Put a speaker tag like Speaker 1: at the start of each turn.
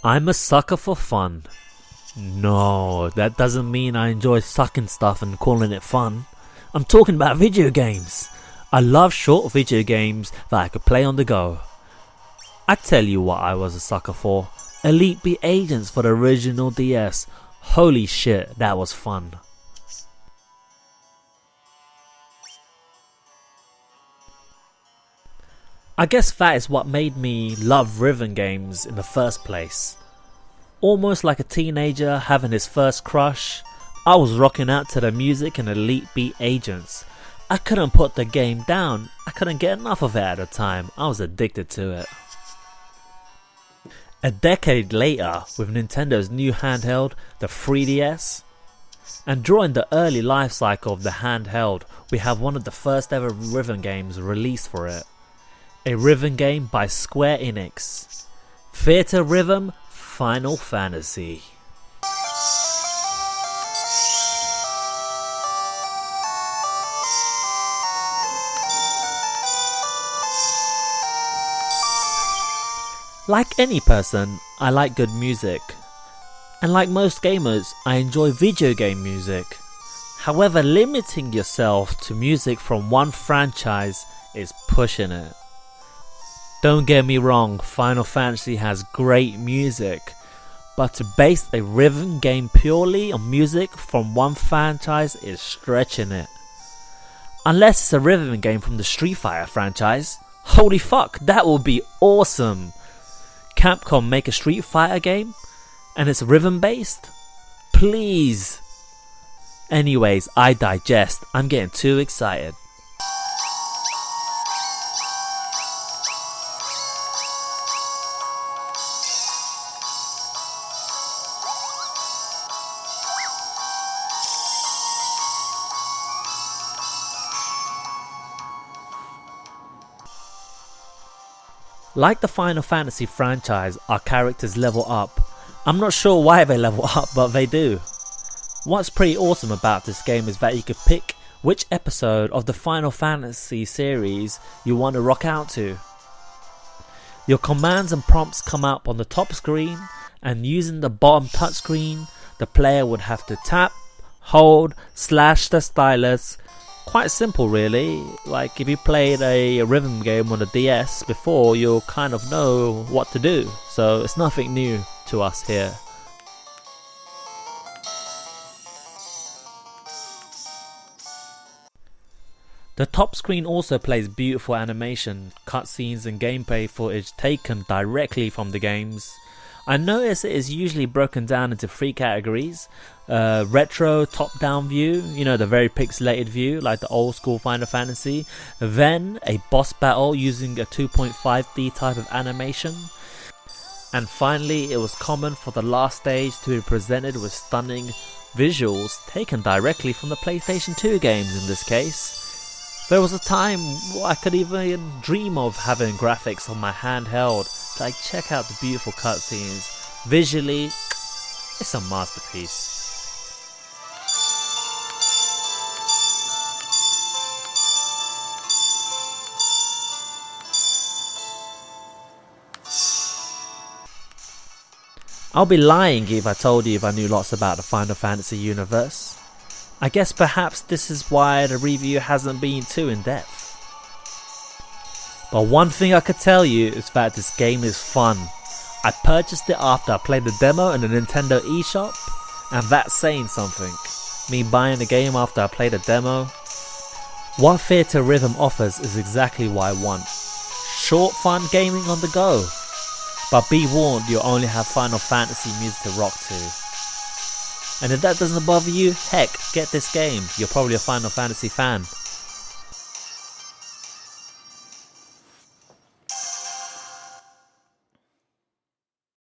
Speaker 1: I'm a sucker for fun. No, that doesn't mean I enjoy sucking stuff and calling it fun. I'm talking about video games. I love short video games that I could play on the go. I tell you what I was a sucker for. Availbe Agents for the original DS. Holy shit, that was fun. I guess that is what made me love rhythm games in the first place. Almost like a teenager having his first crush, I was rocking out to the music in Availbe Agents. I couldn't put the game down, I couldn't get enough of it at the time, I was addicted to it. A decade later, with Nintendo's new handheld, the 3DS, and during the early life cycle of the handheld, we have one of the first ever rhythm games released for it. A rhythm game by Square Enix. Theatrhythm Final Fantasy. Like any person, I like good music. And like most gamers, I enjoy video game music. However, limiting yourself to music from one franchise is pushing it. Don't get me wrong, Final Fantasy has great music, but to base a rhythm game purely on music from one franchise is stretching it. Unless it's a rhythm game from the Street Fighter franchise. Holy fuck, that would be awesome! Capcom make a Street Fighter game and it's rhythm based? Please! Anyways, I digest, I'm getting too excited. Like the Final Fantasy franchise, our characters level up. I'm not sure why they level up, but they do. What's pretty awesome about this game is that you could pick which episode of the Final Fantasy series you want to rock out to. Your commands and prompts come up on the top screen, and using the bottom touchscreen, the player would have to tap, hold, slash the stylus. Quite simple really, like if you played a rhythm game on the DS before, you'll kind of know what to do, so it's nothing new to us here. The top screen also plays beautiful animation, cutscenes and gameplay footage taken directly from the games. I notice it is usually broken down into three categories. Retro top-down view, you know, the very pixelated view like the old school Final Fantasy. Then a boss battle using a 2.5D type of animation. And finally, it was common for the last stage to be presented with stunning visuals taken directly from the PlayStation 2 games in this case. There was a time I could even dream of having graphics on my handheld. Like, check out the beautiful cutscenes. Visually, it's a masterpiece. I'll be lying if I told you if I knew lots about the Final Fantasy universe. I guess perhaps this is why the review hasn't been too in depth. But one thing I could tell you is that this game is fun. I purchased it after I played the demo in the Nintendo eShop, and that's saying something. Me buying the game after I played the demo. What Theatrhythm offers is exactly what I want. Short fun gaming on the go. But be warned, you'll only have Final Fantasy music to rock to. And if that doesn't bother you, heck, get this game. You're probably a Final Fantasy fan.